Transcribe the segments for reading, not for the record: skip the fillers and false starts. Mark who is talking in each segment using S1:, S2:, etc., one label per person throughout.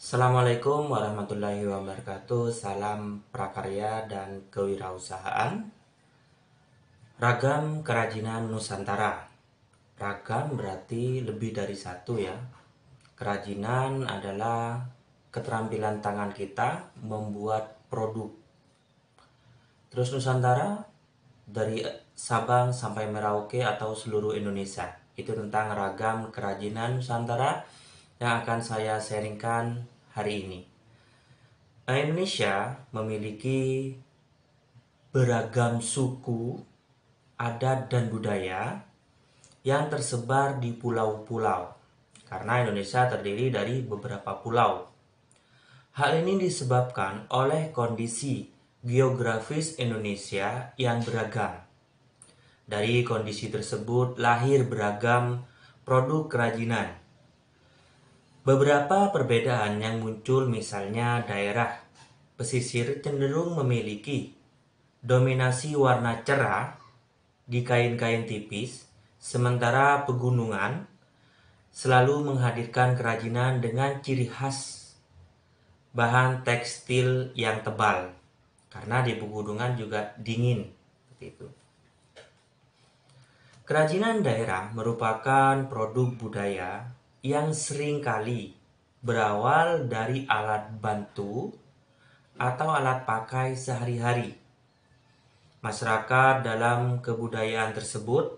S1: Assalamualaikum warahmatullahi wabarakatuh. Salam prakarya dan kewirausahaan. Ragam kerajinan Nusantara. Ragam berarti lebih dari satu ya. Kerajinan adalah keterampilan tangan kita membuat produk. Terus Nusantara dari Sabang sampai Merauke atau seluruh Indonesia. Itu tentang ragam kerajinan Nusantara yang akan saya sharingkan hari ini. Indonesia memiliki beragam suku, adat, dan budaya yang tersebar di pulau-pulau. Karena Indonesia terdiri dari beberapa pulau. Hal ini disebabkan oleh kondisi geografis Indonesia yang beragam. Dari kondisi tersebut lahir beragam produk kerajinan. Beberapa perbedaan yang muncul misalnya daerah pesisir cenderung memiliki dominasi warna cerah di kain-kain tipis, sementara pegunungan selalu menghadirkan kerajinan dengan ciri khas bahan tekstil yang tebal, karena di pegunungan juga dingin. Seperti itu. Kerajinan daerah merupakan produk budaya yang seringkali berawal dari alat bantu atau alat pakai sehari-hari. Masyarakat dalam kebudayaan tersebut,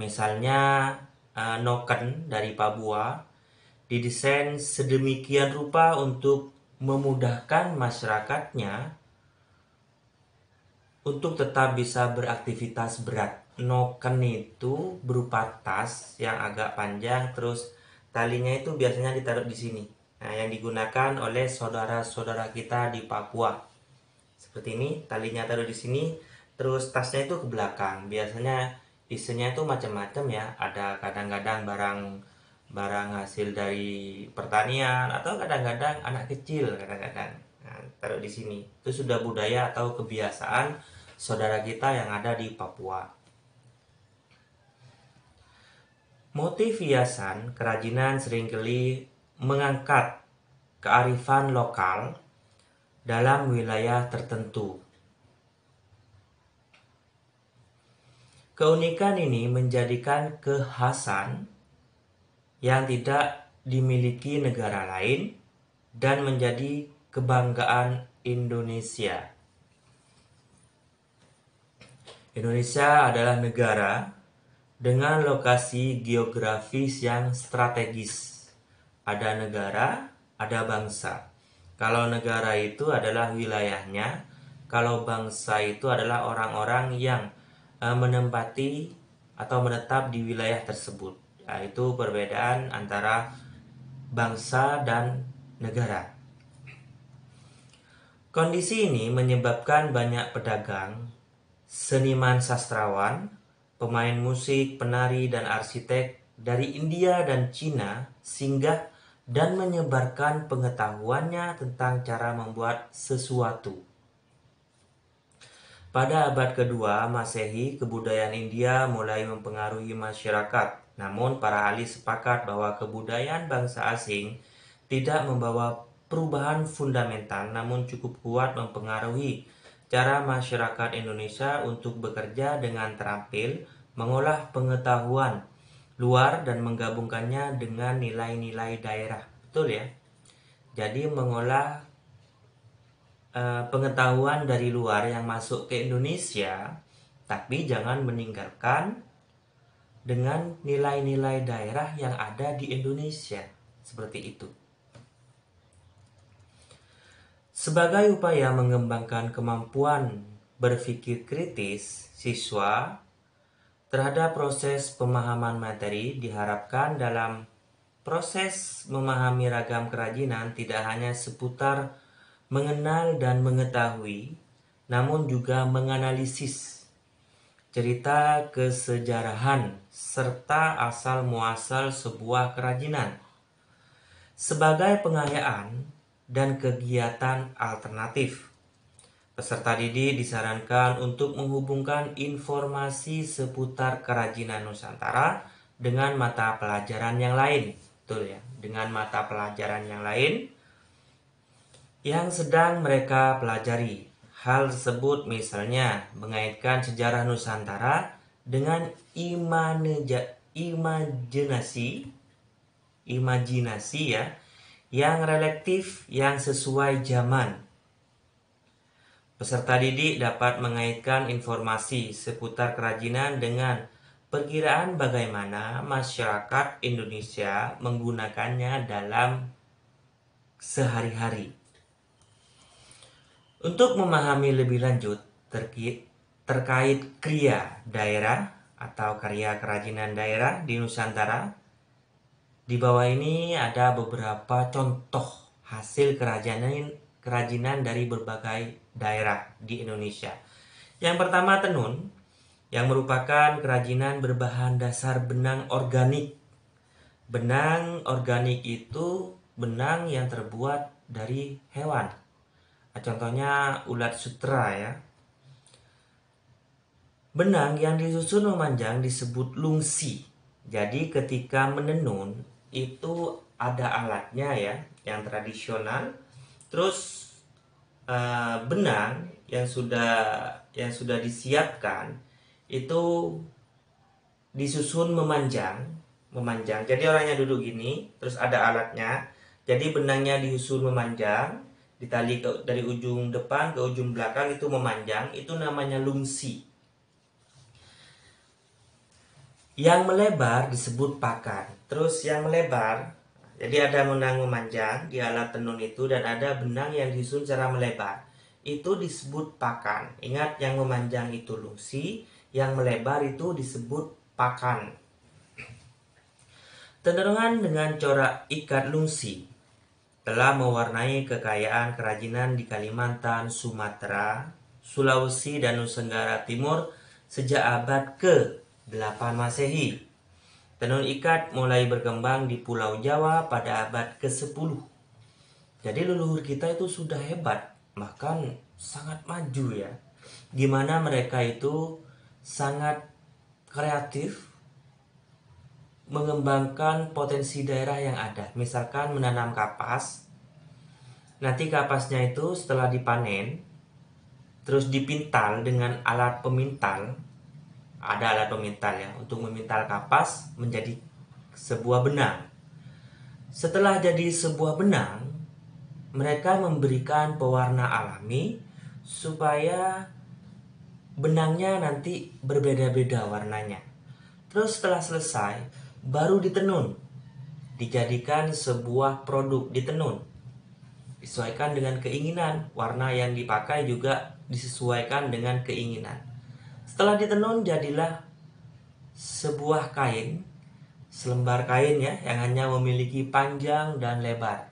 S1: misalnya noken dari Papua, didesain sedemikian rupa untuk memudahkan masyarakatnya untuk tetap bisa beraktivitas berat. Noken itu berupa tas yang agak panjang, terus talinya itu biasanya ditaruh di sini. Nah, yang digunakan oleh saudara-saudara kita di Papua. Seperti ini, talinya taruh di sini, terus tasnya itu ke belakang. Biasanya isinya itu macam-macam ya. Ada kadang-kadang barang hasil dari pertanian atau kadang-kadang anak kecil kadang-kadang. Nah, taruh di sini. Itu sudah budaya atau kebiasaan saudara kita yang ada di Papua. Motif hiasan kerajinan seringkali mengangkat kearifan lokal dalam wilayah tertentu. Keunikan ini menjadikan kekhasan yang tidak dimiliki negara lain dan menjadi kebanggaan Indonesia. Indonesia adalah negara dengan lokasi geografis yang strategis. Ada negara, ada bangsa. Kalau negara itu adalah wilayahnya, kalau bangsa itu adalah orang-orang yang menempati atau menetap di wilayah tersebut. Itu perbedaan antara bangsa dan negara. Kondisi ini menyebabkan banyak pedagang, seniman sastrawan, pemain musik, penari, dan arsitek dari India dan Cina singgah dan menyebarkan pengetahuannya tentang cara membuat sesuatu. Pada abad kedua Masehi, kebudayaan India mulai mempengaruhi masyarakat. Namun para ahli sepakat bahwa kebudayaan bangsa asing tidak membawa perubahan fundamental, namun cukup kuat mempengaruhi cara masyarakat Indonesia untuk bekerja dengan terampil, mengolah pengetahuan luar dan menggabungkannya dengan nilai-nilai daerah. Betul ya? Jadi mengolah pengetahuan dari luar yang masuk ke Indonesia, tapi jangan meninggalkan dengan nilai-nilai daerah yang ada di Indonesia. Seperti itu. Sebagai upaya mengembangkan kemampuan berpikir kritis siswa terhadap proses pemahaman materi, diharapkan dalam proses memahami ragam kerajinan tidak hanya seputar mengenal dan mengetahui, namun juga menganalisis cerita kesejarahan serta asal muasal sebuah kerajinan sebagai pengayaan dan kegiatan alternatif. Peserta didik disarankan untuk menghubungkan informasi seputar kerajinan Nusantara dengan mata pelajaran yang lain. betul ya, dengan mata pelajaran yang lain yang sedang mereka pelajari. Hal tersebut misalnya mengaitkan sejarah Nusantara dengan imajinasi ya, yang relektif, yang sesuai zaman. Peserta didik dapat mengaitkan informasi seputar kerajinan dengan perkiraan bagaimana masyarakat Indonesia menggunakannya dalam sehari-hari. Untuk memahami lebih lanjut terkait kriya daerah atau karya kerajinan daerah di Nusantara, di bawah ini ada beberapa contoh hasil kerajinan dari berbagai daerah di Indonesia. Yang pertama tenun, yang merupakan kerajinan berbahan dasar benang organik. Benang organik itu benang yang terbuat dari hewan. Contohnya ulat sutra ya. Benang yang disusun memanjang disebut lungsi. Jadi ketika menenun itu ada alatnya ya, yang tradisional. Terus benang yang sudah disiapkan itu disusun memanjang. Jadi orangnya duduk gini, terus ada alatnya. Jadi benangnya disusun memanjang, ditali dari ujung depan ke ujung belakang itu memanjang, itu namanya lungsi. Yang melebar disebut pakan. Terus yang melebar, jadi ada benang memanjang di alat tenun itu dan ada benang yang disusun secara melebar. Itu disebut pakan. Ingat, yang memanjang itu lungsi, yang melebar itu disebut pakan. Tenungan dengan corak ikat lungsi telah mewarnai kekayaan kerajinan di Kalimantan, Sumatera, Sulawesi, dan Nusa Tenggara Timur sejak abad ke-8 Masehi. Tenun ikat mulai berkembang di Pulau Jawa pada abad ke-10. Jadi leluhur kita itu sudah hebat, bahkan sangat maju ya. Dimana mereka itu sangat kreatif mengembangkan potensi daerah yang ada. Misalkan menanam kapas, nanti kapasnya itu setelah dipanen terus dipintal dengan alat pemintal. Ada alat pemintal ya untuk memintal kapas menjadi sebuah benang. Setelah jadi sebuah benang, mereka memberikan pewarna alami supaya benangnya nanti berbeda-beda warnanya. Terus setelah selesai baru ditenun, dijadikan sebuah produk ditenun, disesuaikan dengan keinginan. Warna yang dipakai juga disesuaikan dengan keinginan. Setelah ditenun jadilah sebuah kain, selembar kain ya, yang hanya memiliki panjang dan lebar.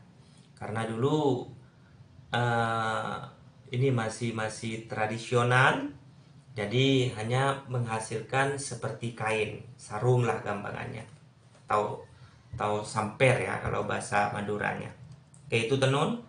S1: Karena dulu ini masih tradisional, jadi hanya menghasilkan seperti kain sarung lah gampangannya, atau samper ya kalau bahasa Maduranya. Oke, itu tenun.